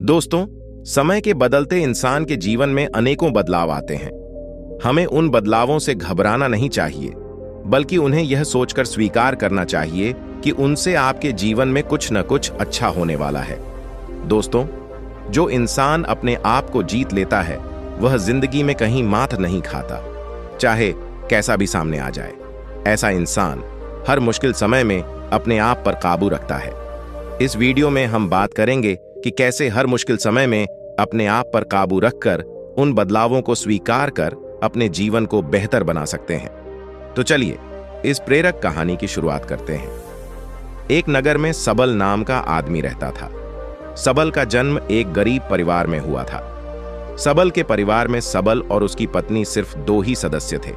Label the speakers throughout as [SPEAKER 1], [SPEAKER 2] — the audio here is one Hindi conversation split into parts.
[SPEAKER 1] दोस्तों, समय के बदलते इंसान के जीवन में अनेकों बदलाव आते हैं। हमें उन बदलावों से घबराना नहीं चाहिए, बल्कि उन्हें यह सोचकर स्वीकार करना चाहिए कि उनसे आपके जीवन में कुछ न कुछ अच्छा होने वाला है। दोस्तों, जो इंसान अपने आप को जीत लेता है, वह जिंदगी में कहीं मात नहीं खाता, चाहे कैसा भी सामने आ जाए। ऐसा इंसान हर मुश्किल समय में अपने आप पर काबू रखता है। इस वीडियो में हम बात करेंगे कि कैसे हर मुश्किल समय में अपने आप पर काबू रखकर उन बदलावों को स्वीकार कर अपने जीवन को बेहतर बना सकते हैं। तो चलिए इस प्रेरक कहानी की शुरुआत करते हैं। एक नगर में सबल नाम का आदमी रहता था। सबल का जन्म एक गरीब परिवार में हुआ था। सबल के परिवार में सबल और उसकी पत्नी सिर्फ 2 ही सदस्य थे।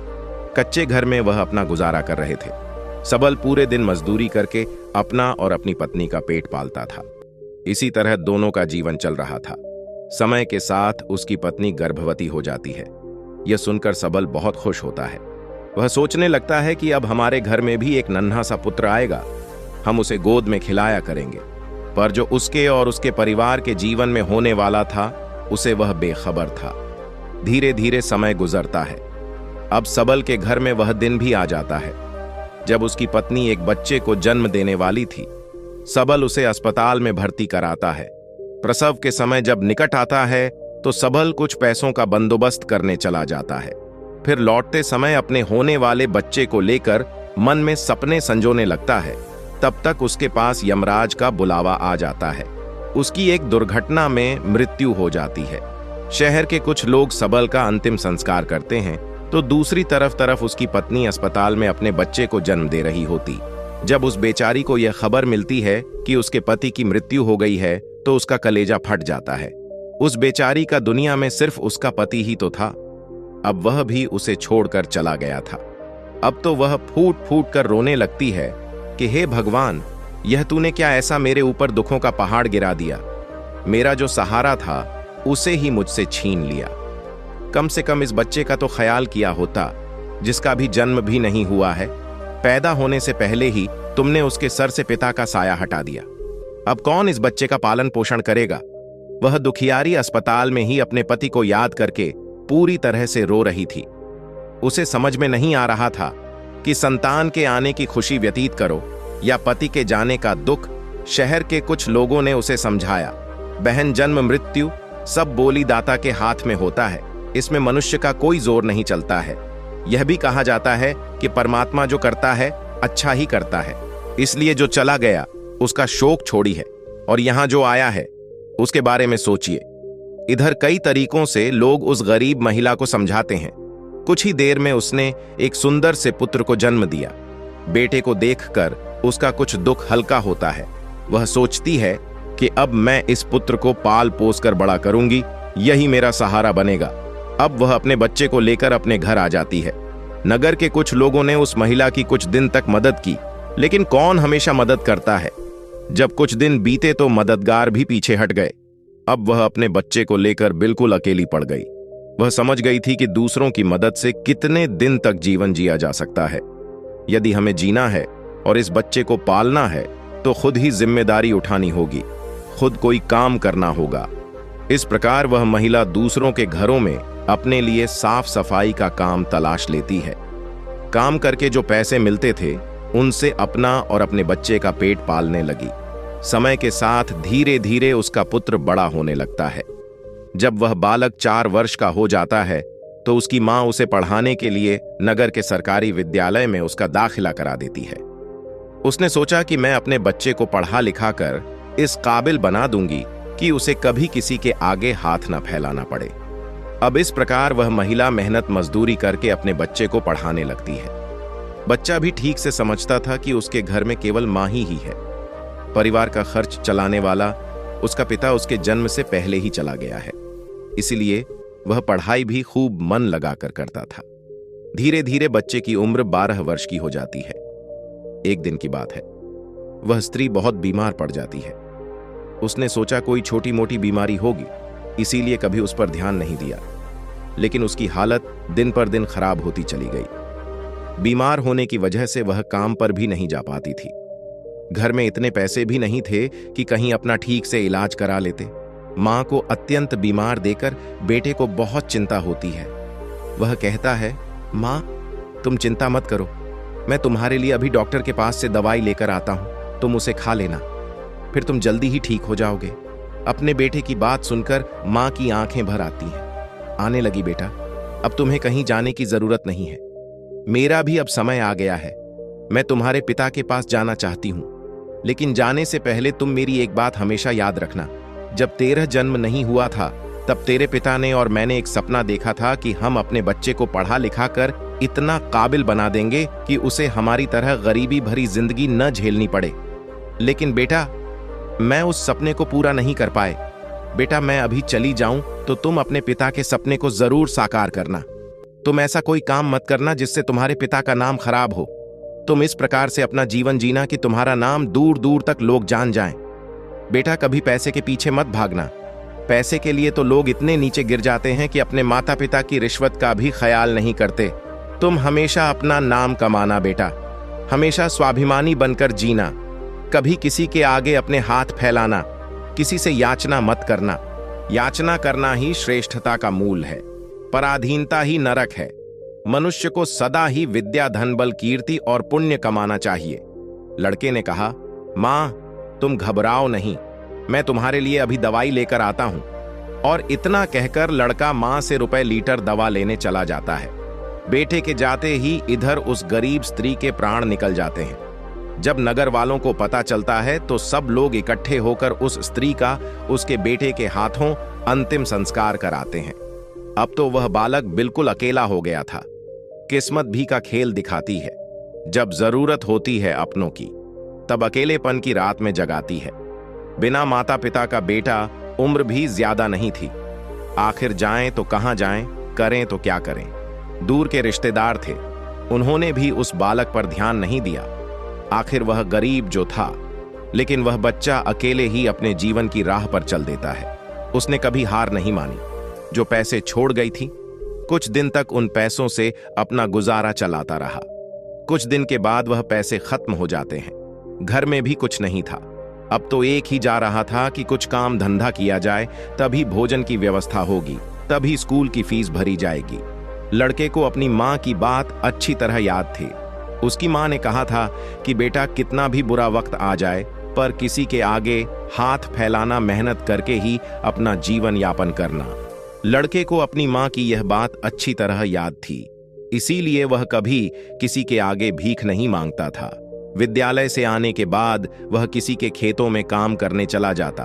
[SPEAKER 1] कच्चे घर में वह अपना गुजारा कर रहे थे। सबल पूरे दिन मजदूरी करके अपना और अपनी पत्नी का पेट पालता था। इसी तरह दोनों का जीवन चल रहा था। समय के साथ उसकी पत्नी गर्भवती हो जाती है। यह सुनकर सबल बहुत खुश होता है। वह सोचने लगता है कि अब हमारे घर में भी एक नन्हा सा पुत्र आएगा, हम उसे गोद में खिलाया करेंगे। पर जो उसके और उसके परिवार के जीवन में होने वाला था, उसे वह बेखबर था। धीरे धीरे समय गुजरता है। अब सबल के घर में वह दिन भी आ जाता है जब उसकी पत्नी एक बच्चे को जन्म देने वाली थी। सबल उसे अस्पताल में भर्ती कराता है। प्रसव के समय जब निकट आता है तो सबल कुछ पैसों का बंदोबस्त करने चला जाता है। फिर लौटते समय अपने होने वाले बच्चे को लेकर मन में सपने संजोने लगता है। तब तक उसके पास यमराज का बुलावा आ जाता है। उसकी एक दुर्घटना में मृत्यु हो जाती है। शहर के कुछ लोग सबल का अंतिम संस्कार करते हैं, तो दूसरी तरफ उसकी पत्नी अस्पताल में अपने बच्चे को जन्म दे रही होती। जब उस बेचारी को यह खबर मिलती है कि उसके पति की मृत्यु हो गई है, तो उसका कलेजा फट जाता है। उस बेचारी का दुनिया में सिर्फ उसका पति ही तो था। अब वह भी उसे छोड़कर चला गया था। अब तो वह फूट फूट कर रोने लगती है कि हे भगवान, यह तूने क्या ऐसा मेरे ऊपर दुखों का पहाड़ गिरा दिया। मेरा जो सहारा था उसे ही मुझसे छीन लिया। कम से कम इस बच्चे का तो ख्याल किया होता, जिसका भी जन्म भी नहीं हुआ है। पैदा होने से पहले ही तुमने उसके सर से पिता का साया हटा दिया। अब कौन इस बच्चे का पालन पोषण करेगा। वह दुखियारी अस्पताल में ही अपने पति को याद करके पूरी तरह से रो रही थी। उसे समझ में नहीं आ रहा था कि संतान के आने की खुशी व्यतीत करो या पति के जाने का दुख। शहर के कुछ लोगों ने उसे समझाया, बहन, जन्म मृत्यु सब बोली दाता के हाथ में होता है, इसमें मनुष्य का कोई जोर नहीं चलता है। यह भी कहा जाता है कि परमात्मा जो करता है अच्छा ही करता है, इसलिए जो चला गया उसका शोक छोड़ी है, और यहां जो आया है उसके बारे में सोचिए। इधर कई तरीकों से लोग उस गरीब महिला को समझाते हैं। कुछ ही देर में उसने एक सुंदर से पुत्र को जन्म दिया। बेटे को देखकर उसका कुछ दुख हल्का होता है। वह सोचती है कि अब मैं इस पुत्र को पाल पोस कर बड़ा करूंगी, यही मेरा सहारा बनेगा। अब वह अपने बच्चे को लेकर अपने घर आ जाती है। नगर के कुछ लोगों ने उस महिला की कुछ दिन तक मदद की, लेकिन कौन हमेशा मदद करता है। जब कुछ दिन बीते तो मददगार भी पीछे हट गए। अब वह अपने बच्चे को लेकर बिल्कुल अकेली पड़ गई। वह समझ गई थी कि दूसरों की मदद से कितने दिन तक जीवन जिया जा सकता है। यदि हमें जीना है और इस बच्चे को पालना है, तो खुद ही जिम्मेदारी उठानी होगी, खुद कोई काम करना होगा। इस प्रकार वह महिला दूसरों के घरों में अपने लिए साफ सफाई का काम तलाश लेती है। काम करके जो पैसे मिलते थे, उनसे अपना और अपने बच्चे का पेट पालने लगी। समय के साथ धीरे धीरे उसका पुत्र बड़ा होने लगता है। जब वह बालक 4 वर्ष का हो जाता है, तो उसकी मां उसे पढ़ाने के लिए नगर के सरकारी विद्यालय में उसका दाखिला करा देती है। उसने सोचा कि मैं अपने बच्चे को पढ़ा लिखा कर इस काबिल बना दूंगी कि उसे कभी किसी के आगे हाथ न फैलाना पड़े। अब इस प्रकार वह महिला मेहनत मजदूरी करके अपने बच्चे को पढ़ाने लगती है। बच्चा भी ठीक से समझता था कि उसके घर में केवल मां ही है। परिवार का खर्च चलाने वाला उसका पिता उसके जन्म से पहले ही चला गया है, इसलिए वह पढ़ाई भी खूब मन लगाकर करता था। धीरे धीरे बच्चे की उम्र 12 वर्ष की हो जाती है। एक दिन की बात है, वह स्त्री बहुत बीमार पड़ जाती है। उसने सोचा कोई छोटी मोटी बीमारी होगी, इसीलिए कभी उस पर ध्यान नहीं दिया, लेकिन उसकी हालत दिन पर दिन खराब होती चली गई। बीमार होने की वजह से वह काम पर भी नहीं जा पाती थी। घर में इतने पैसे भी नहीं थे कि कहीं अपना ठीक से इलाज करा लेते। माँ को अत्यंत बीमार देकर बेटे को बहुत चिंता होती है। वह कहता है, माँ तुम चिंता मत करो, मैं तुम्हारे लिए अभी डॉक्टर के पास से दवाई लेकर आता हूं, तुम उसे खा लेना, फिर तुम जल्दी ही ठीक हो जाओगे। अपने बेटे की बात सुनकर माँ की आंखें भर आती हैं। आने लगी बेटा, अब तुम्हें कहीं जाने की जरूरत नहीं है, मेरा भी अब समय आ गया है। मैं तुम्हारे पिता के पास जाना चाहती हूं, लेकिन जाने से पहले तुम मेरी एक बात हमेशा याद रखना। जब तेरा जन्म नहीं हुआ था तब तेरे पिता ने और मैंने एक सपना देखा था कि हम अपने बच्चे को पढ़ा लिखा कर इतना काबिल बना देंगे कि उसे हमारी तरह गरीबी भरी जिंदगी न झेलनी पड़े। लेकिन बेटा, मैं उस सपने को पूरा नहीं कर पाए। बेटा, मैं अभी चली जाऊं तो तुम अपने पिता के सपने को जरूर साकार करना। तुम ऐसा कोई काम मत करना जिससे तुम्हारे पिता का नाम खराब हो। तुम इस प्रकार से अपना जीवन जीना कि तुम्हारा नाम दूर दूर तक लोग जान जाएं। बेटा, कभी पैसे के पीछे मत भागना। पैसे के लिए तो लोग इतने नीचे गिर जाते हैं कि अपने माता पिता की रिश्वत का भी ख्याल नहीं करते। तुम हमेशा अपना नाम कमाना बेटा, हमेशा स्वाभिमानी बनकर जीना, कभी किसी के आगे अपने हाथ फैलाना, किसी से याचना मत करना। याचना करना ही श्रेष्ठता का मूल है, पराधीनता ही नरक है। मनुष्य को सदा ही विद्या, धन, बल, कीर्ति और पुण्य कमाना चाहिए। लड़के ने कहा, मां तुम घबराओ नहीं, मैं तुम्हारे लिए अभी दवाई लेकर आता हूं। और इतना कहकर लड़का मां से रुपए लीटर दवा लेने चला जाता है। बेटे के जाते ही इधर उस गरीब स्त्री के प्राण निकल जाते हैं। जब नगर वालों को पता चलता है तो सब लोग इकट्ठे होकर उस स्त्री का उसके बेटे के हाथों अंतिम संस्कार कराते हैं। अब तो वह बालक बिल्कुल अकेला हो गया था। किस्मत भी का खेल दिखाती है, जब जरूरत होती है अपनों की तब अकेलेपन की रात में जगाती है। बिना माता पिता का बेटा, उम्र भी ज्यादा नहीं थी। आखिर जाएं तो कहां जाएं, करें तो क्या करें। दूर के रिश्तेदार थे, उन्होंने भी उस बालक पर ध्यान नहीं दिया। आखिर वह गरीब जो था, लेकिन वह बच्चा अकेले ही अपने जीवन की राह पर चल देता है। उसने कभी हार नहीं मानी। जो पैसे छोड़ गई थी, कुछ दिन तक उन पैसों से अपना गुजारा चलाता रहा। कुछ दिन के बाद वह पैसे खत्म हो जाते हैं। घर में भी कुछ नहीं था। अब तो एक ही जा रहा था कि कुछ काम धंधा किया जाए, तभी भोजन की व्यवस्था होगी, तभी स्कूल की फीस भरी जाएगी। लड़के को अपनी माँ की बात अच्छी तरह याद थी। उसकी माँ ने कहा था कि बेटा, कितना भी बुरा वक्त आ जाए पर किसी के आगे हाथ फैलाना, मेहनत करके ही अपना जीवन यापन करना। लड़के को अपनी माँ की यह बात अच्छी तरह याद थी, इसीलिए वह कभी किसी के आगे भीख नहीं मांगता था। विद्यालय से आने के बाद वह किसी के खेतों में काम करने चला जाता,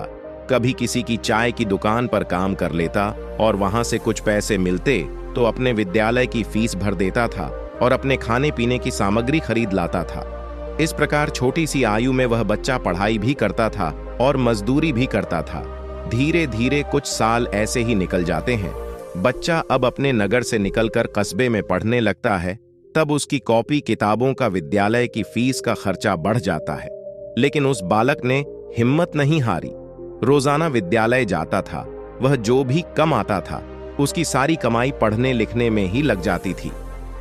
[SPEAKER 1] कभी किसी की चाय की दुकान पर काम कर लेता और वहां से कुछ पैसे मिलते तो अपने विद्यालय की फीस भर देता था और अपने खाने पीने की सामग्री खरीद लाता था। इस प्रकार छोटी सी आयु में वह बच्चा पढ़ाई भी करता था और मजदूरी भी करता था। धीरे धीरे कुछ साल ऐसे ही निकल जाते हैं। बच्चा अब अपने नगर से निकलकर कस्बे में पढ़ने लगता है। तब उसकी कॉपी किताबों का, विद्यालय की फीस का खर्चा बढ़ जाता है। लेकिन उस बालक ने हिम्मत नहीं हारी। रोजाना विद्यालय जाता था। वह जो भी कम आता था उसकी सारी कमाई पढ़ने लिखने में ही लग जाती थी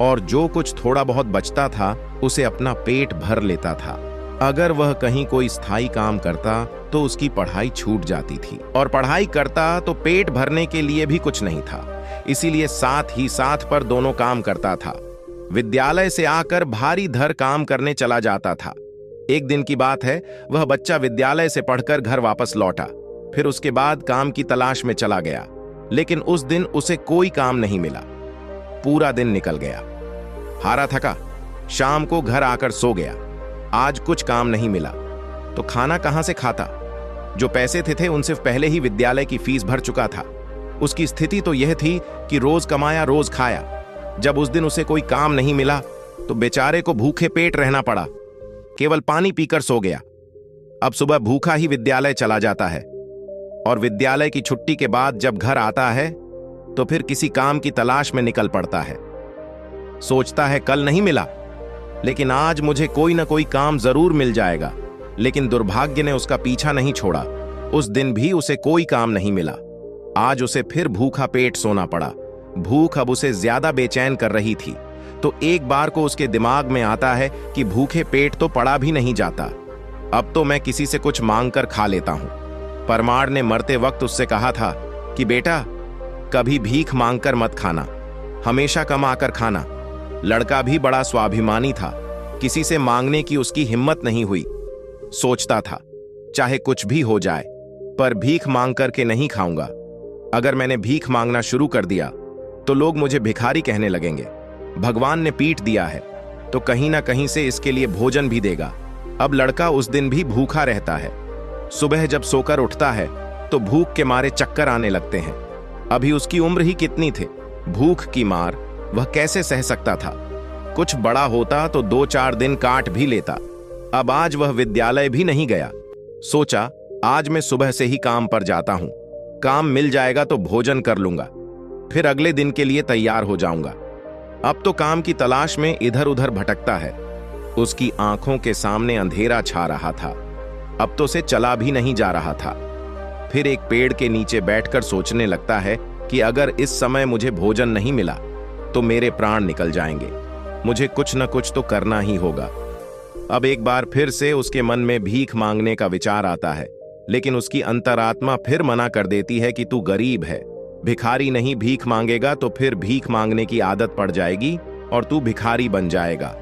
[SPEAKER 1] और जो कुछ थोड़ा बहुत बचता था उसे अपना पेट भर लेता था। अगर वह कहीं कोई स्थायी काम करता तो उसकी पढ़ाई छूट जाती थी और पढ़ाई करता तो पेट भरने के लिए भी कुछ नहीं था। इसीलिए साथ ही साथ पर दोनों काम करता था। विद्यालय से आकर भारी धर काम करने चला जाता था। एक दिन की बात है, वह बच्चा विद्यालय से पढ़कर घर वापस लौटा। फिर उसके बाद काम की तलाश में चला गया, लेकिन उस दिन उसे कोई काम नहीं मिला। पूरा दिन निकल गया। हारा थका शाम को घर आकर सो गया। आज कुछ काम नहीं मिला तो खाना कहां से खाता। जो पैसे थे उनसे पहले ही विद्यालय की फीस भर चुका था। उसकी स्थिति तो यह थी कि रोज कमाया रोज खाया। जब उस दिन उसे कोई काम नहीं मिला तो बेचारे को भूखे पेट रहना पड़ा। केवल पानी पीकर सो गया। अब सुबह भूखा ही विद्यालय चला जाता है और विद्यालय की छुट्टी के बाद जब घर आता है तो फिर किसी काम की तलाश में निकल पड़ता है। सोचता है कल नहीं मिला, लेकिन आज मुझे कोई ना कोई काम जरूर मिल जाएगा। लेकिन दुर्भाग्य ने उसका पीछा नहीं छोड़ा। उस दिन भी उसे कोई काम नहीं मिला। आज उसे फिर भूखा पेट सोना पड़ा। भूख अब उसे ज्यादा बेचैन कर रही थी। तो एक बार को उसके दिमाग में आता है कि भूखे पेट तो पड़ा भी नहीं जाता, अब तो मैं किसी से कुछ मांग कर खा लेता हूं। परमार ने मरते वक्त उससे कहा था कि बेटा, कभी भीख मांगकर मत खाना, हमेशा कमा कर खाना। लड़का भी बड़ा स्वाभिमानी था, किसी से मांगने की उसकी हिम्मत नहीं हुई। सोचता था चाहे कुछ भी हो जाए, पर भीख मांग करके नहीं खाऊंगा। अगर मैंने भीख मांगना शुरू कर दिया तो लोग मुझे भिखारी कहने लगेंगे। भगवान ने पीट दिया है तो कहीं ना कहीं से इसके लिए भोजन भी देगा। अब लड़का उस दिन भी भूखा रहता है। सुबह जब सोकर उठता है तो भूख के मारे चक्कर आने लगते हैं। अभी उसकी उम्र ही कितनी थी, भूख की मार वह कैसे सह सकता था। कुछ बड़ा होता तो 2-4 दिन काट भी लेता। अब आज वह विद्यालय भी नहीं गया। सोचा आज मैं सुबह से ही काम पर जाता हूं, काम मिल जाएगा तो भोजन कर लूंगा, फिर अगले दिन के लिए तैयार हो जाऊंगा। अब तो काम की तलाश में इधर उधर भटकता है। उसकी आंखों के सामने अंधेरा छा रहा था। अब तो से चला भी नहीं जा रहा था। फिर एक पेड़ के नीचे बैठकर सोचने लगता है कि अगर इस समय मुझे भोजन नहीं मिला तो मेरे प्राण निकल जाएंगे। मुझे कुछ न कुछ तो करना ही होगा। अब एक बार फिर से उसके मन में भीख मांगने का विचार आता है, लेकिन उसकी अंतरात्मा फिर मना कर देती है कि तू गरीब है, भिखारी नहीं, भीख मांगेगा तो फिर भीख मांगने की आदत पड़ जाएगी और तू भिखारी बन जाएगा।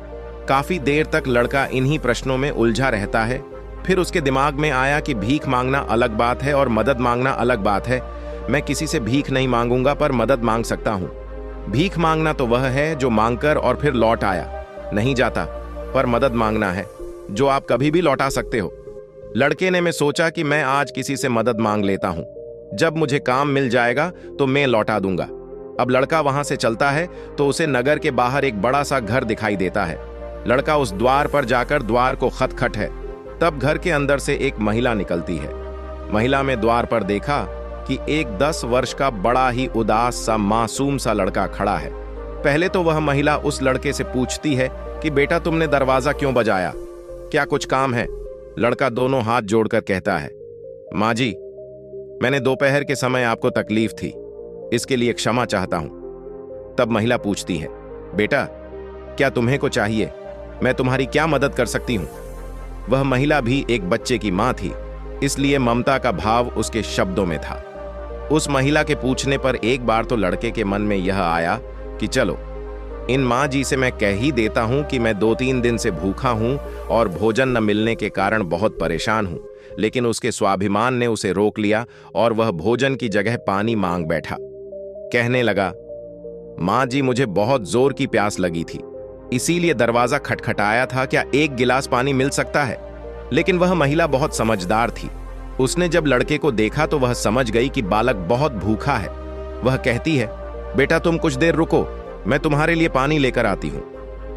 [SPEAKER 1] काफी देर तक लड़का इन्हीं प्रश्नों में उलझा रहता है। फिर उसके दिमाग में आया कि भीख मांगना अलग बात है और मदद मांगना अलग बात है। मैं किसी से भीख नहीं मांगूंगा, पर मदद मांग सकता हूं। भीख मांगना तो वह है जो मांगकर और फिर लौट आया नहीं जाता, पर मदद मांगना है जो आप कभी भी लौटा सकते हो। लड़के ने मैं सोचा कि मैं आज किसी से मदद मांग लेता हूं, जब मुझे काम मिल जाएगा तो मैं लौटा दूंगा। अब लड़का वहां से चलता है तो उसे नगर के बाहर एक बड़ा सा घर दिखाई देता है। लड़का उस द्वार पर जाकर द्वार को खटखट है। तब घर के अंदर से एक महिला निकलती है। महिला में द्वार पर देखा कि एक 10 वर्ष का बड़ा ही उदास सा मासूम सा लड़का खड़ा है। पहले तो वह महिला उस लड़के से पूछती है कि बेटा, तुमने दरवाजा क्यों बजाया, क्या कुछ काम है? लड़का दोनों हाथ जोड़कर कहता है, माँ जी, मैंने दोपहर के समय आपको तकलीफ थी, इसके लिए क्षमा चाहता हूं। तब महिला पूछती है, बेटा क्या तुम्हें को चाहिए, मैं तुम्हारी क्या मदद कर सकती हूं? वह महिला भी एक बच्चे की मां थी, इसलिए ममता का भाव उसके शब्दों में था। उस महिला के पूछने पर एक बार तो लड़के के मन में यह आया कि चलो इन माँ जी से मैं कह ही देता हूं कि मैं 2-3 दिन से भूखा हूं और भोजन न मिलने के कारण बहुत परेशान हूं। लेकिन उसके स्वाभिमान ने उसे रोक लिया और वह भोजन की जगह पानी मांग बैठा। कहने लगा, माँ जी, मुझे बहुत जोर की प्यास लगी थी, इसीलिए दरवाजा खटखटाया था, क्या एक गिलास पानी मिल सकता है? लेकिन वह महिला बहुत समझदार थी। उसने जब लड़के को देखा तो वह समझ गई कि बालक बहुत भूखा है। वह कहती है, बेटा तुम कुछ देर रुको, मैं तुम्हारे लिए पानी लेकर आती हूँ।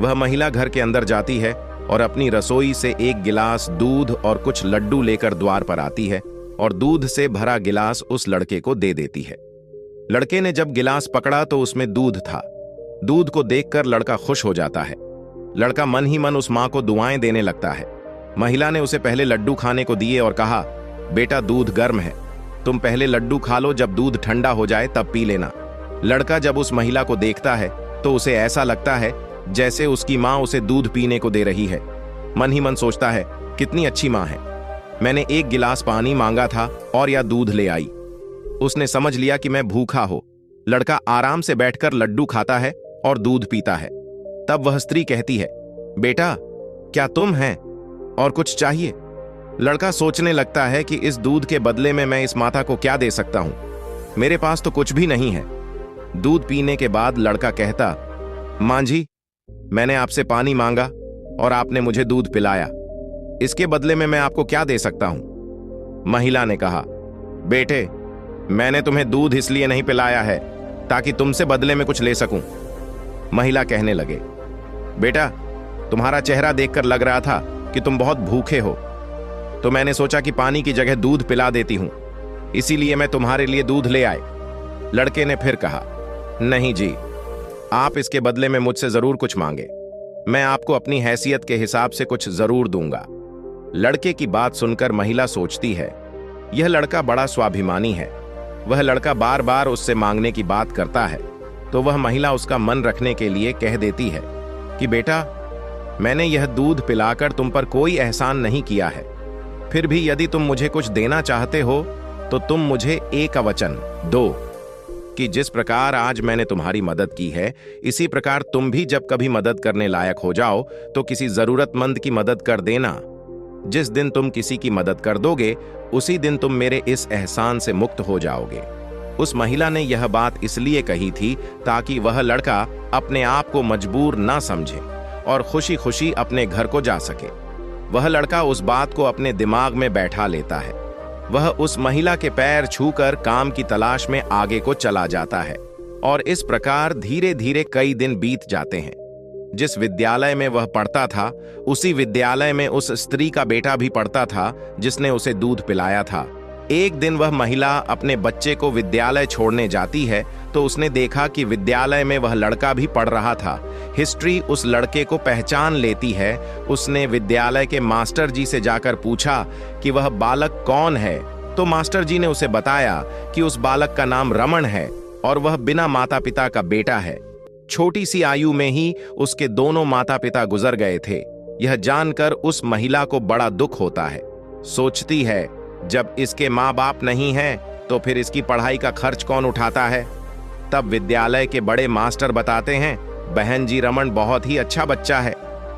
[SPEAKER 1] वह महिला घर के अंदर जाती है और अपनी रसोई से एक गिलास दूध और कुछ लड्डू लेकर द्वार पर आती है और दूध से भरा गिलास उस लड़के को दे देती है। लड़के ने जब गिलास पकड़ा तो उसमें दूध था। दूध को देखकर लड़का खुश हो जाता है। लड़का मन ही मन उस मां को दुआएं देने लगता है। महिला ने उसे पहले लड्डू खाने को दिए और कहा, बेटा दूध गर्म है, तुम पहले लड्डू खा लो, जब दूध ठंडा हो जाए तब पी लेना। लड़का जब उस महिला को देखता है तो उसे ऐसा लगता है जैसे उसकी मां उसे दूध पीने को दे रही है। मन ही मन सोचता है, कितनी अच्छी मां है, मैंने एक गिलास पानी मांगा था और या दूध ले आई। उसने समझ लिया कि मैं भूखा हो। लड़का आराम से बैठकर लड्डू खाता है और दूध पीता है। तब वह स्त्री कहती है, बेटा क्या तुम हैं और कुछ चाहिए? लड़का सोचने लगता है कि इस दूध के बदले में मैं इस माता को क्या दे सकता हूं, मेरे पास तो कुछ भी नहीं है। दूध पीने के बाद लड़का कहता, मां जी, मैंने आपसे पानी मांगा और आपने मुझे दूध पिलाया, इसके बदले में मैं आपको क्या दे सकता हूं? महिला ने कहा, बेटे मैंने तुम्हें दूध इसलिए नहीं पिलाया है ताकि तुमसे बदले में कुछ ले सकूं। महिला कहने लगे, बेटा तुम्हारा चेहरा देखकर लग रहा था कि तुम बहुत भूखे हो, तो मैंने सोचा कि पानी की जगह दूध पिला देती हूं, इसीलिए मैं तुम्हारे लिए दूध ले आए। लड़के ने फिर कहा, नहीं जी, आप इसके बदले में मुझसे जरूर कुछ मांगे, मैं आपको अपनी हैसियत के हिसाब से कुछ जरूर दूंगा। लड़के की बात सुनकर महिला सोचती है, यह लड़का बड़ा स्वाभिमानी है। वह लड़का बार बार उससे मांगने की बात करता है, तो वह महिला उसका मन रखने के लिए कह देती है कि बेटा मैंने यह दूध पिलाकर तुम पर कोई एहसान नहीं किया है, फिर भी यदि तुम मुझे कुछ देना चाहते हो तो तुम मुझे एकवचन दो कि जिस प्रकार आज मैंने तुम्हारी मदद की है, इसी प्रकार तुम भी जब कभी मदद करने लायक हो जाओ तो किसी जरूरतमंद की मदद कर देना। जिस दिन तुम किसी की मदद कर दोगे, उसी दिन तुम मेरे इस एहसान से मुक्त हो जाओगे। उस महिला ने यह बात इसलिए कही थी ताकि वह लड़का अपने आप को मजबूर ना समझे और खुशी खुशी अपने घर को जा सके। वह लड़का उस बात को अपने दिमाग में बैठा लेता है। वह उस महिला के पैर छूकर काम की तलाश में आगे को चला जाता है और इस प्रकार धीरे धीरे कई दिन बीत जाते हैं। जिस विद्यालय में वह पढ़ता था, उसी विद्यालय में उस स्त्री का बेटा भी पढ़ता था जिसने उसे दूध पिलाया था। एक दिन वह महिला अपने बच्चे को विद्यालय छोड़ने जाती है तो उसने देखा कि विद्यालय में वह लड़का भी पढ़ रहा था। हिस्ट्री उस लड़के को पहचान लेती है। उसने विद्यालय के मास्टर जी से जाकर पूछा कि वह बालक कौन है, तो मास्टर जी ने उसे बताया कि उस बालक का नाम रमन है और वह बिना माता पिता का बेटा है। छोटी सी आयु में ही उसके दोनों माता पिता गुजर गए थे। यह जानकर उस महिला को बड़ा दुख होता है। सोचती है, जब इसके माँ बाप नहीं हैं तो फिर इसकी पढ़ाई का खर्च कौन उठाता है। तब विद्यालय के बड़े मास्टर बताते हैं, बहन जी, रमन बहुत ही अच्छा बच्चा है।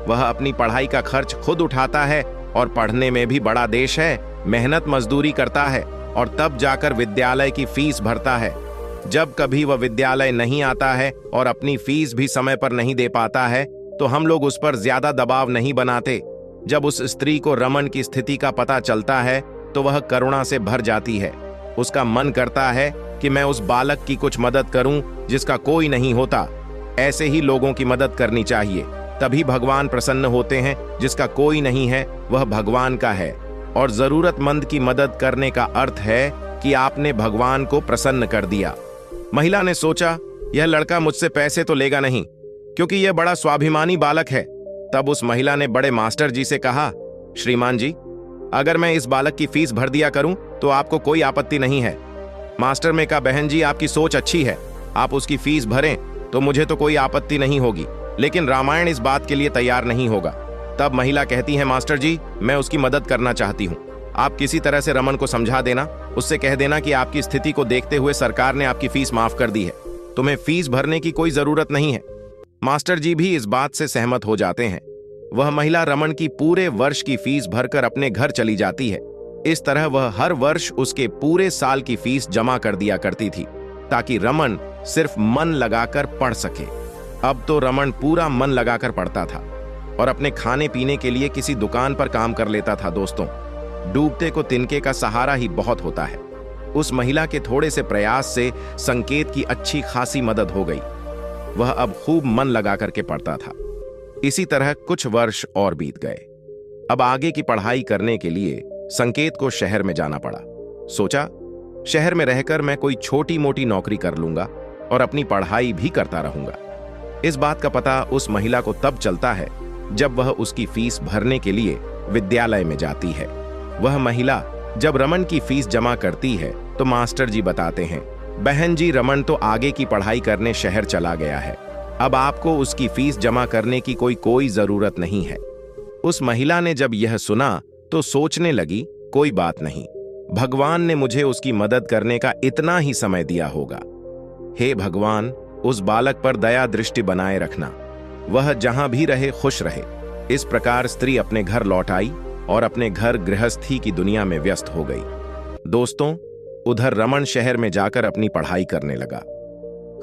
[SPEAKER 1] वह अपनी पढ़ाई का खर्च खुद उठाता है और पढ़ने में भी बड़ा देश है, मेहनत मजदूरी करता है और तब जाकर विद्यालय की फीस भरता है। जब कभी वह विद्यालय नहीं आता है और अपनी फीस भी समय पर नहीं दे पाता है तो हम लोग उस पर ज्यादा दबाव नहीं बनाते। जब उस स्त्री को रमन की स्थिति का पता चलता है तो वह करुणा से भर जाती है। उसका मन करता है कि मैं उस बालक की कुछ मदद करूं जिसका कोई नहीं होता। ऐसे ही लोगों की मदद करनी चाहिए, तभी भगवान प्रसन्न होते हैं। जिसका कोई नहीं है वह भगवान का है और जरूरतमंद की मदद करने का अर्थ है कि आपने भगवान को प्रसन्न कर दिया। महिला ने सोचा, यह लड़का मुझसे पैसे तो लेगा नहीं क्योंकि यह बड़ा स्वाभिमानी बालक है। तब उस महिला ने बड़े मास्टर जी से कहा, श्रीमान जी, अगर मैं इस बालक की फीस भर दिया करूं तो आपको कोई आपत्ति नहीं है। मास्टर ने कहा, बहन जी, आपकी सोच अच्छी है, आप उसकी फीस भरें तो मुझे तो कोई आपत्ति नहीं होगी, लेकिन रामायण इस बात के लिए तैयार नहीं होगा। तब महिला कहती है, मास्टर जी, मैं उसकी मदद करना चाहती हूँ। आप किसी तरह से रमन को समझा देना, उससे कह देना कि आपकी स्थिति को देखते हुए सरकार ने आपकी फीस माफ कर दी है, तुम्हें फीस भरने की कोई जरूरत नहीं है। मास्टर जी भी इस बात से सहमत हो जाते हैं। वह महिला रमन की पूरे वर्ष की फीस भरकर अपने घर चली जाती है। इस तरह वह हर वर्ष उसके पूरे साल की फीस जमा कर दिया करती थी ताकि रमन सिर्फ मन लगाकर पढ़ सके। अब तो रमन पूरा मन लगाकर पढ़ता था और अपने खाने पीने के लिए किसी दुकान पर काम कर लेता था। दोस्तों, डूबते को तिनके का सहारा ही बहुत होता है। उस महिला के थोड़े से प्रयास से संकेत की अच्छी खासी मदद हो गई। वह अब खूब मन लगाकर के पढ़ता था। इसी तरह कुछ वर्ष और बीत गए। अब आगे की पढ़ाई करने के लिए संकेत को शहर में जाना पड़ा। सोचा, शहर में रहकर मैं कोई छोटी मोटी नौकरी कर लूंगा और अपनी पढ़ाई भी करता रहूंगा। इस बात का पता उस महिला को तब चलता है जब वह उसकी फीस भरने के लिए विद्यालय में जाती है। वह महिला जब रमन की फीस जमा करती है तो मास्टर जी बताते हैं, बहन जी, रमन तो आगे की पढ़ाई करने शहर चला गया है, अब आपको उसकी फीस जमा करने की कोई जरूरत नहीं है। उस महिला ने जब यह सुना तो सोचने लगी, कोई बात नहीं, भगवान ने मुझे उसकी मदद करने का इतना ही समय दिया होगा। हे भगवान, उस बालक पर दया दृष्टि बनाए रखना, वह जहां भी रहे खुश रहे। इस प्रकार स्त्री अपने घर लौट आई और अपने घर गृहस्थी की दुनिया में व्यस्त हो गई। दोस्तों, उधर रमन शहर में जाकर अपनी पढ़ाई करने लगा।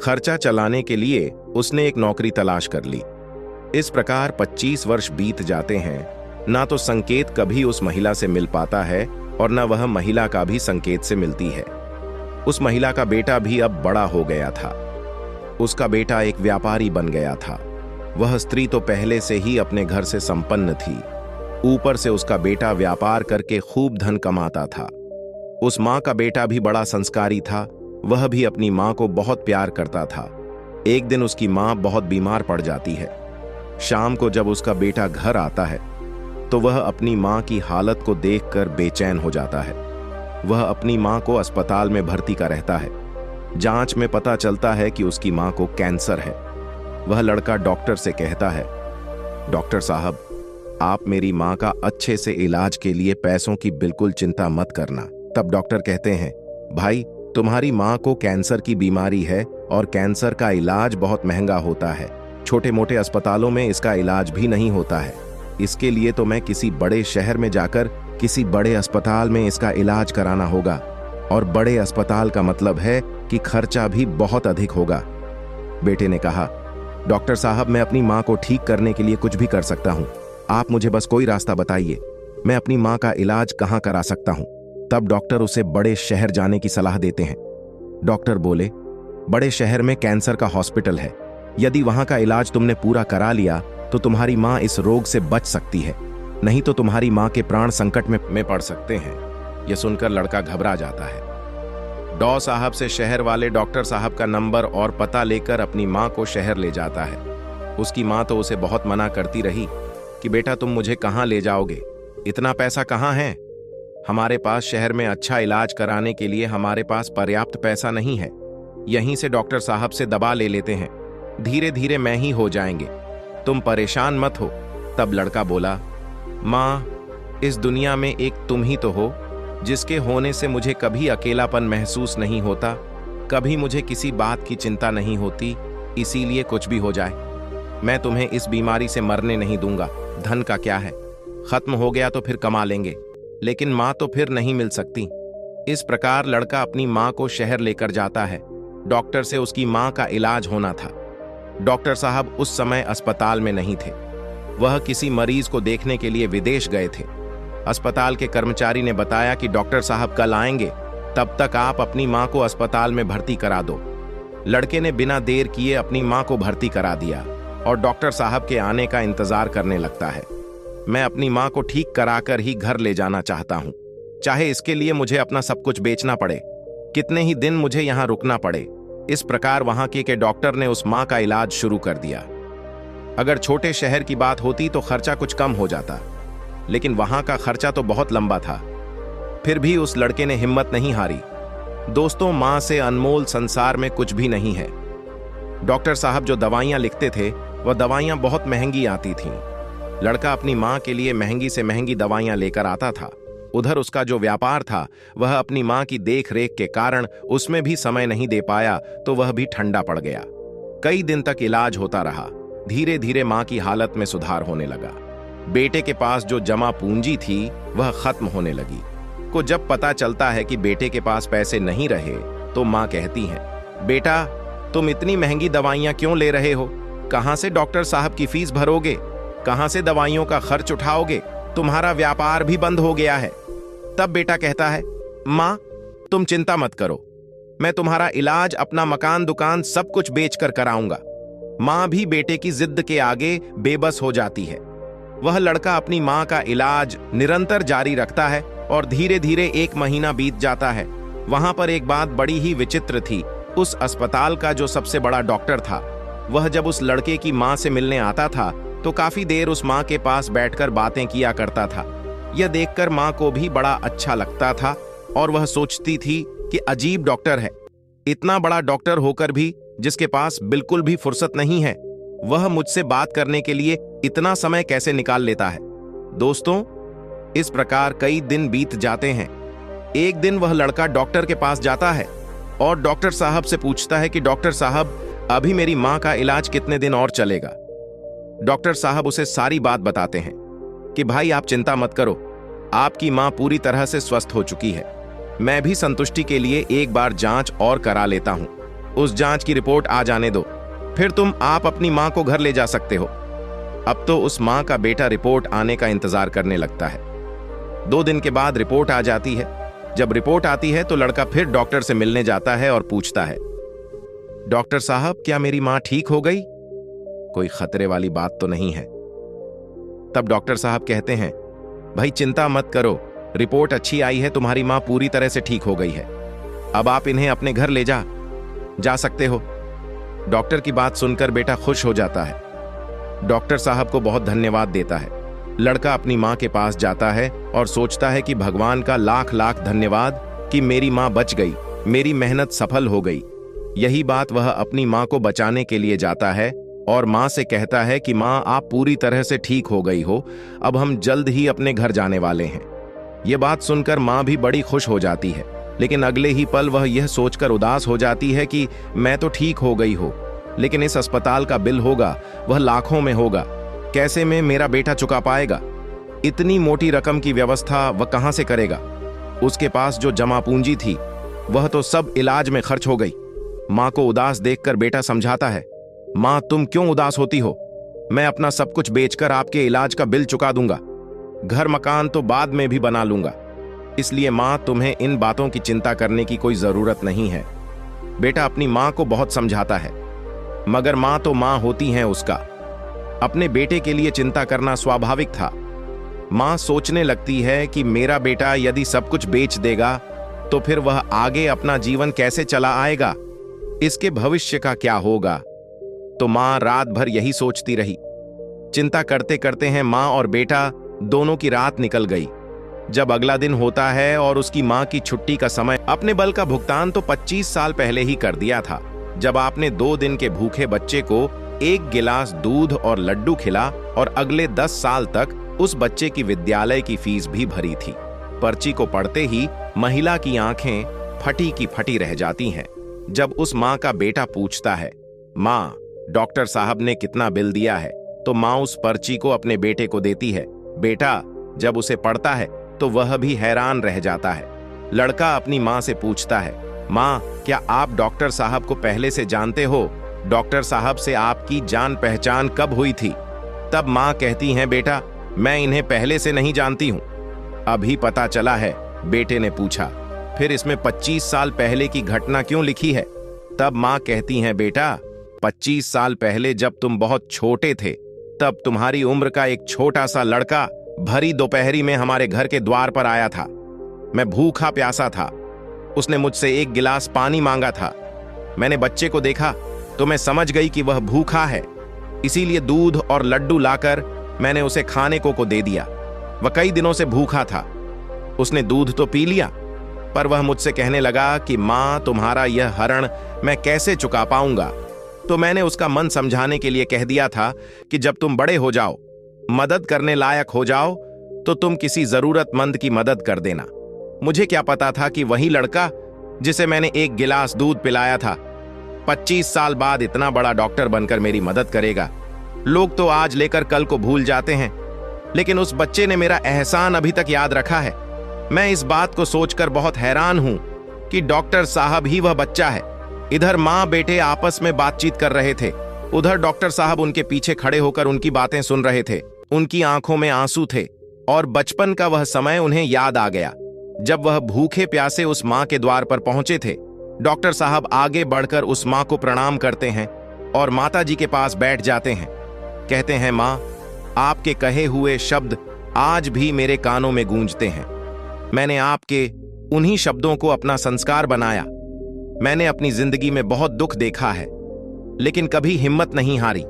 [SPEAKER 1] खर्चा चलाने के लिए उसने एक नौकरी तलाश कर ली। इस प्रकार 25 वर्ष बीत जाते हैं। ना तो संकेत कभी उस महिला से मिल पाता है और न वह महिला का भी संकेत से मिलती है। उस महिला का बेटा भी अब बड़ा हो गया था। उसका बेटा एक व्यापारी बन गया था। वह स्त्री तो पहले से ही अपने घर से संपन्न थी, ऊपर से उसका बेटा व्यापार करके खूब धन कमाता था। उस माँ का बेटा भी बड़ा संस्कारी था। वह भी अपनी माँ को बहुत प्यार करता था। एक दिन उसकी माँ बहुत बीमार पड़ जाती है। शाम को जब उसका बेटा घर आता है तो वह अपनी माँ की हालत को देखकर बेचैन हो जाता है। वह अपनी माँ को अस्पताल में भर्ती का रहता है। जांच में पता चलता है कि उसकी माँ को कैंसर है। वह लड़का डॉक्टर से कहता है, डॉक्टर साहब, आप मेरी माँ का अच्छे से इलाज के लिए पैसों की बिल्कुल चिंता मत करना, तब डॉक्टर कहते हैं, भाई तुम्हारी माँ को कैंसर की बीमारी है और कैंसर का इलाज बहुत महंगा होता है। छोटे मोटे अस्पतालों में इसका इलाज भी नहीं होता है। इसके लिए तो मैं किसी बड़े शहर में जाकर किसी बड़े अस्पताल में इसका इलाज कराना होगा, और बड़े अस्पताल का मतलब है कि खर्चा भी बहुत अधिक होगा। बेटे ने कहा, डॉक्टर साहब मैं अपनी माँ को ठीक करने के लिए कुछ भी कर सकता हूँ, आप मुझे बस कोई रास्ता बताइए, मैं अपनी माँ का इलाज कहाँ करा सकता हूँ। तब डॉक्टर उसे बड़े शहर जाने की सलाह देते हैं। डॉक्टर बोले, बड़े शहर में कैंसर का हॉस्पिटल है, यदि वहां का इलाज तुमने पूरा करा लिया तो तुम्हारी माँ इस रोग से बच सकती है, नहीं तो तुम्हारी माँ के प्राण संकट में पड़ सकते हैं। यह सुनकर लड़का घबरा जाता है। डॉ साहब से शहर वाले डॉक्टर साहब का नंबर और पता लेकर अपनी माँ को शहर ले जाता है। उसकी माँ तो उसे बहुत मना करती रही कि बेटा तुम मुझे कहाँ ले जाओगे, इतना पैसा कहाँ है, हमारे पास शहर में अच्छा इलाज कराने के लिए हमारे पास पर्याप्त पैसा नहीं है, यहीं से डॉक्टर साहब से दवा ले लेते हैं, धीरे धीरे मैं ही हो जाएंगे, तुम परेशान मत हो। तब लड़का बोला, माँ इस दुनिया में एक तुम ही तो हो, जिसके होने से मुझे कभी अकेलापन महसूस नहीं होता, कभी मुझे किसी बात की चिंता नहीं होती, इसीलिए कुछ भी हो जाए मैं तुम्हें इस बीमारी से मरने नहीं दूंगा। धन का क्या है, खत्म हो गया तो फिर कमा लेंगे, लेकिन माँ तो फिर नहीं मिल सकती। इस प्रकार लड़का अपनी माँ को शहर लेकर जाता है। डॉक्टर से उसकी माँ का इलाज होना था। डॉक्टर साहब उस समय अस्पताल में नहीं थे, वह किसी मरीज को देखने के लिए विदेश गए थे। अस्पताल के कर्मचारी ने बताया कि डॉक्टर साहब कल आएंगे, तब तक आप अपनी माँ को अस्पताल में भर्ती करा दो। लड़के ने बिना देर किए अपनी माँ को भर्ती करा दिया और डॉक्टर साहब के आने का इंतजार करने लगता है। मैं अपनी माँ को ठीक कराकर ही घर ले जाना चाहता हूँ, चाहे इसके लिए मुझे अपना सब कुछ बेचना पड़े, कितने ही दिन मुझे यहाँ रुकना पड़े। इस प्रकार वहां के डॉक्टर ने उस माँ का इलाज शुरू कर दिया। अगर छोटे शहर की बात होती तो खर्चा कुछ कम हो जाता, लेकिन वहां का खर्चा तो बहुत लंबा था। फिर भी उस लड़के ने हिम्मत नहीं हारी। दोस्तों, माँ से अनमोल संसार में कुछ भी नहीं है। डॉक्टर साहब जो दवाइयां लिखते थे वह दवाइयां बहुत महंगी आती थीं। लड़का अपनी माँ के लिए महंगी से महंगी दवाइयां लेकर आता था। उधर उसका जो व्यापार था वह अपनी माँ की देख रेख के कारण उसमें भी समय नहीं दे पाया, तो वह भी ठंडा पड़ गया। कई दिन तक इलाज होता रहा। धीरे धीरे माँ की हालत में सुधार होने लगा। बेटे के पास जो जमा पूंजी थी वह खत्म होने लगी। को जब पता चलता है कि बेटे के पास पैसे नहीं रहे तो माँ कहती है, बेटा तुम इतनी महंगी दवाइयां क्यों ले रहे हो, कहां से डॉक्टर साहब की फीस भरोगे, कहां से दवाइयों का खर्च उठाओगे, तुम्हारा व्यापार भी बंद हो गया है। तब बेटा कहता है, माँ तुम चिंता मत करो, मैं तुम्हारा इलाज, अपना मकान दुकान सब कुछ बेचकर कराऊंगा। माँ भी बेटे की जिद के आगे बेबस हो जाती है। वह लड़का अपनी माँ का इलाज निरंतर जारी रखता है और धीरे धीरे 1 महीना बीत जाता है। वहां पर एक बात बड़ी ही विचित्र थी। उस अस्पताल का जो सबसे बड़ा डॉक्टर था, वह जब उस लड़के की माँ से मिलने आता था तो काफी देर उस माँ के पास बैठकर बातें किया करता था। यह देखकर माँ को भी बड़ा अच्छा लगता था और वह सोचती थी कि अजीब डॉक्टर है, इतना बड़ा डॉक्टर होकर भी जिसके पास बिल्कुल भी फुर्सत नहीं है, वह मुझसे बात करने के लिए इतना समय कैसे निकाल लेता है। दोस्तों, इस प्रकार कई दिन बीत जाते हैं। एक दिन वह लड़का डॉक्टर के पास जाता है और डॉक्टर साहब से पूछता है कि डॉक्टर साहब, अभी मेरी माँ का इलाज कितने दिन और चलेगा। डॉक्टर साहब उसे सारी बात बताते हैं कि भाई आप चिंता मत करो, आपकी माँ पूरी तरह से स्वस्थ हो चुकी है। मैं भी संतुष्टि के लिए एक बार जांच और करा लेता हूँ, उस जांच की रिपोर्ट आ जाने दो, फिर आप अपनी माँ को घर ले जा सकते हो। अब तो उस माँ का बेटा रिपोर्ट आने का इंतजार करने लगता है। 2 दिन के बाद रिपोर्ट आ जाती है। जब रिपोर्ट आती है तो लड़का फिर डॉक्टर से मिलने जाता है और पूछता है, डॉक्टर साहब क्या मेरी माँ ठीक हो गई, कोई खतरे वाली बात तो नहीं है। तब डॉक्टर साहब कहते हैं, भाई चिंता मत करो, रिपोर्ट अच्छी आई है, तुम्हारी माँ पूरी तरह से ठीक हो गई है, अब आप इन्हें अपने घर ले जा सकते हो। डॉक्टर की बात सुनकर बेटा खुश हो जाता है, डॉक्टर साहब को बहुत धन्यवाद देता है। लड़का अपनी माँ के पास जाता है और सोचता है कि भगवान का लाख लाख धन्यवाद कि मेरी माँ बच गई, मेरी मेहनत सफल हो गई। यही बात वह अपनी माँ को बचाने के लिए जाता है और माँ से कहता है कि माँ आप पूरी तरह से ठीक हो गई हो, अब हम जल्द ही अपने घर जाने वाले हैं। ये बात सुनकर माँ भी बड़ी खुश हो जाती है, लेकिन अगले ही पल वह यह सोचकर उदास हो जाती है कि मैं तो ठीक हो गई हो, लेकिन इस अस्पताल का बिल होगा, वह लाखों में होगा। कैसे में मेरा बेटा चुका पाएगा? इतनी मोटी रकम की व्यवस्था वह कहां से करेगा? उसके पास जो जमा पूंजी थी वह तो सब इलाज में खर्च हो गई। माँ को उदास देखकर बेटा समझाता है, माँ तुम क्यों उदास होती हो? मैं अपना सब कुछ बेचकर आपके इलाज का बिल चुका दूंगा। घर मकान तो बाद में भी बना लूंगा, इसलिए माँ तुम्हें इन बातों की चिंता करने की कोई जरूरत नहीं है। बेटा अपनी माँ को बहुत समझाता है, मगर माँ तो माँ होती हैं उसका। अपने बेटे के लिए चिंता करना स्वाभाविक था। माँ सोचने लगती है कि मेरा बेटा यदि सब कुछ बेच देगा तो फिर वह आगे अपना जीवन कैसे चला आएगा, इसके भविष्य का क्या होगा। तो माँ रात भर यही सोचती रही। चिंता करते करते हैं माँ और बेटा दोनों की रात निकल गई। जब अगला दिन होता है और उसकी माँ की छुट्टी का समय, अपने बल का भुगतान तो 25 साल पहले ही कर दिया था, जब आपने 2 दिन के भूखे बच्चे को 1 गिलास दूध और लड्डू खिला और अगले 10 साल तक उस बच्चे की विद्यालय की फीस भी भरी थी। पर्ची को पढ़ते ही महिला की आंखें फटी की फटी रह जाती हैं जब उस माँ का बेटा पूछता है, माँ डॉक्टर साहब ने कितना बिल दिया है? तो माँ उस पर्ची को अपने बेटे को देती है। बेटा जब उसे पढ़ता है तो वह भी हैरान रह जाता है। लड़का अपनी माँ से पूछता है, माँ क्या आप डॉक्टर साहब को पहले से जानते हो? डॉक्टर साहब से आपकी जान पहचान कब हुई थी? तब माँ कहती हैं, बेटा मैं इन्हें पहले से नहीं जानती हूँ, अभी पता चला है। बेटे ने पूछा, फिर इसमें 25 साल पहले की घटना क्यों लिखी है? तब माँ कहती हैं, बेटा 25 साल पहले जब तुम बहुत छोटे थे, तब तुम्हारी उम्र का एक छोटा सा लड़का भरी दोपहरी में हमारे घर के द्वार पर आया था। मैं भूखा प्यासा था। उसने मुझसे 1 गिलास पानी मांगा था। मैंने बच्चे को देखा तो मैं समझ गई कि वह भूखा है, इसीलिए दूध और लड्डू लाकर मैंने उसे खाने को दे दिया। वह कई दिनों से भूखा था। उसने दूध तो पी लिया, पर वह मुझसे कहने लगा कि माँ तुम्हारा यह हरण मैं कैसे चुका पाऊंगा। तो मैंने उसका मन समझाने के लिए कह दिया था कि जब तुम बड़े हो जाओ, मदद करने लायक हो जाओ, तो तुम किसी जरूरतमंद की मदद कर देना। मुझे क्या पता था कि वही लड़का जिसे मैंने 1 गिलास दूध पिलाया था 25 साल बाद इतना बड़ा डॉक्टर बनकर मेरी मदद करेगा। लोग तो आज लेकर कल को भूल जाते हैं, लेकिन उस बच्चे ने मेरा एहसान अभी तक याद रखा है। मैं इस बात को सोचकर बहुत हैरान हूं कि डॉक्टर साहब ही वह बच्चा है। इधर माँ बेटे आपस में बातचीत कर रहे थे, उधर डॉक्टर साहब उनके पीछे खड़े होकर उनकी बातें सुन रहे थे। उनकी आंखों में आंसू थे और बचपन का वह समय उन्हें याद आ गया जब वह भूखे प्यासे उस माँ के द्वार पर पहुंचे थे। डॉक्टर साहब आगे बढ़कर उस माँ को प्रणाम करते हैं और माता जी के पास बैठ जाते हैं। कहते हैं, माँ आपके कहे हुए शब्द आज भी मेरे कानों में गूंजते हैं। मैंने आपके उन्हीं शब्दों को अपना संस्कार बनाया। मैंने अपनी जिंदगी में बहुत दुख देखा है, लेकिन कभी हिम्मत नहीं हारी।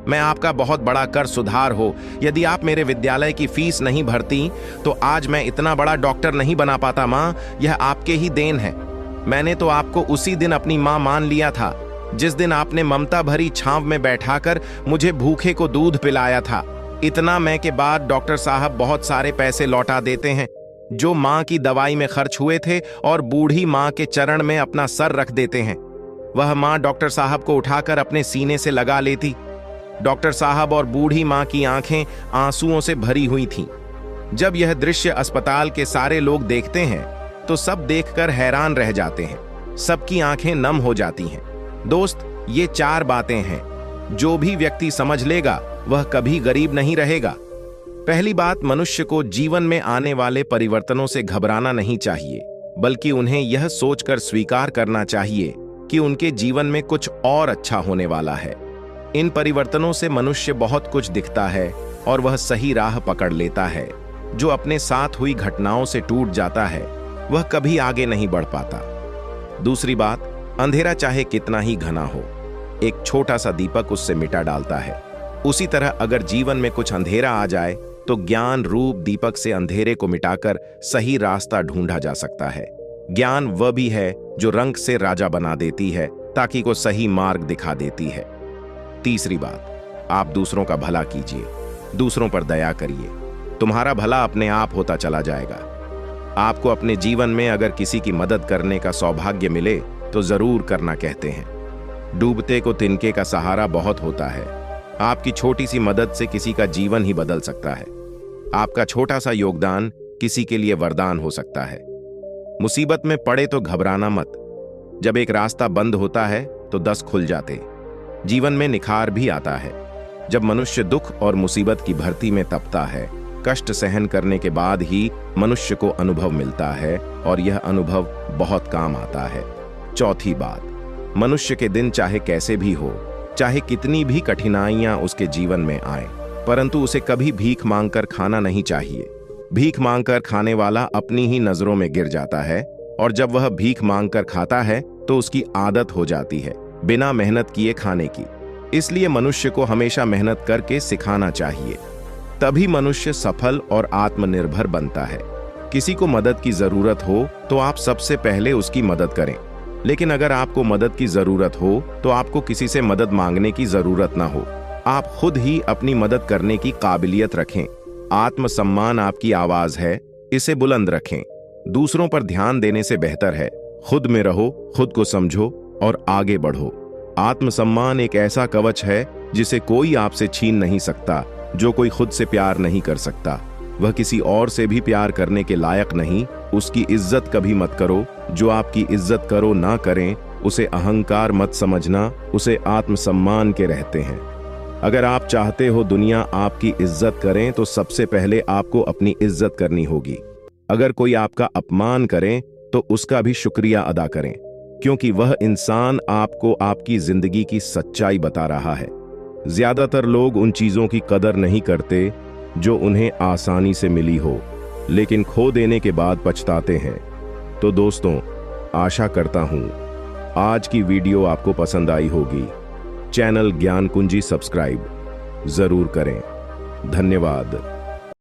[SPEAKER 1] मैं आपका बहुत बड़ा कर सुधार हो। यदि आप मेरे विद्यालय की फीस नहीं भरती तो आज मैं इतना बड़ा डॉक्टर नहीं बना पाता। माँ यह आपके ही देन है। मैंने तो आपको उसी दिन अपनी माँ मान लिया था जिस दिन आपने ममता भरी छांव में बैठाकर मुझे भूखे को दूध पिलाया था। इतना मैं के बाद डॉक्टर साहब बहुत सारे पैसे लौटा देते हैं जो माँ की दवाई में खर्च हुए थे और बूढ़ी माँ के चरण में अपना सर रख देते हैं। वह माँ डॉक्टर साहब को उठाकर अपने सीने से लगा लेती। डॉक्टर साहब और बूढ़ी माँ की आंखें आंसुओं से भरी हुई थीं। जब यह दृश्य अस्पताल के सारे लोग देखते हैं तो सब देखकर हैरान रह जाते हैं। सबकी आंखें नम हो जाती हैं। दोस्त, ये 4 बातें हैं जो भी व्यक्ति समझ लेगा वह कभी गरीब नहीं रहेगा। पहली बात, मनुष्य को जीवन में आने वाले परिवर्तनों से घबराना नहीं चाहिए, बल्कि उन्हें यह सोचकर स्वीकार करना चाहिए कि उनके जीवन में कुछ और अच्छा होने वाला है। इन परिवर्तनों से मनुष्य बहुत कुछ दिखता है और वह सही राह पकड़ लेता है। जो अपने साथ हुई घटनाओं से टूट जाता है वह कभी आगे नहीं बढ़ पाता। दूसरी बात, अंधेरा चाहे कितना ही घना हो, एक छोटा सा दीपक उससे मिटा डालता है। उसी तरह अगर जीवन में कुछ अंधेरा आ जाए तो ज्ञान रूप दीपक से अंधेरे को मिटाकर सही रास्ता ढूंढा जा सकता है। ज्ञान वह भी है जो रंग से राजा बना देती है ताकि को सही मार्ग दिखा देती है। तीसरी बात, आप दूसरों का भला कीजिए, दूसरों पर दया करिए। तुम्हारा भला अपने आप होता चला जाएगा। आपको अपने जीवन में अगर किसी की मदद करने का सौभाग्य मिले तो जरूर करना। कहते हैं डूबते को तिनके का सहारा बहुत होता है। आपकी छोटी सी मदद से किसी का जीवन ही बदल सकता है। आपका छोटा सा योगदान किसी के लिए वरदान हो सकता है। मुसीबत में पड़े तो घबराना मत। जब एक रास्ता बंद होता है तो 10 खुल जाते। जीवन में निखार भी आता है। जब मनुष्य दुख और मुसीबत की भर्ती में तपता है, कष्ट सहन करने के बाद ही मनुष्य को अनुभव मिलता है और यह अनुभव बहुत काम आता है। चौथी बात, मनुष्य के दिन चाहे कैसे भी हो, चाहे कितनी भी कठिनाइयां उसके जीवन में आए, परंतु उसे कभी भीख मांगकर खाना नहीं चाहिए। भीख मांगकर खाने वाला अपनी ही नजरों में गिर जाता है और जब वह भीख मांगकर खाता है तो उसकी आदत हो जाती है बिना मेहनत किए खाने की। इसलिए मनुष्य को हमेशा मेहनत करके सिखाना चाहिए, तभी मनुष्य सफल और आत्मनिर्भर बनता है। किसी को मदद की जरूरत हो तो आप सबसे पहले उसकी मदद करें, लेकिन अगर आपको मदद की जरूरत हो तो आपको किसी से मदद मांगने की जरूरत ना हो। आप खुद ही अपनी मदद करने की काबिलियत रखें। आत्मसम्मान आपकी आवाज है, इसे बुलंद रखें। दूसरों पर ध्यान देने से बेहतर है खुद में रहो, खुद को समझो और आगे बढ़ो। आत्मसम्मान एक ऐसा कवच है जिसे कोई आपसे छीन नहीं सकता। जो कोई खुद से प्यार नहीं कर सकता, वह किसी और से भी प्यार करने के लायक नहीं। उसकी इज्जत कभी मत करो। जो आपकी इज्जत करो ना करें, उसे अहंकार मत समझना, उसे आत्मसम्मान के रहते हैं। अगर आप चाहते हो दुनिया आपकी इज्जत करें तो सबसे पहले आपको अपनी इज्जत करनी होगी। अगर कोई आपका अपमान करे तो उसका भी शुक्रिया अदा करें, क्योंकि वह इंसान आपको आपकी जिंदगी की सच्चाई बता रहा है। ज्यादातर लोग उन चीजों की कदर नहीं करते जो उन्हें आसानी से मिली हो, लेकिन खो देने के बाद पछताते हैं। तो दोस्तों, आशा करता हूं आज की वीडियो आपको पसंद आई होगी। चैनल ज्ञान कुंजी सब्सक्राइब जरूर करें। धन्यवाद।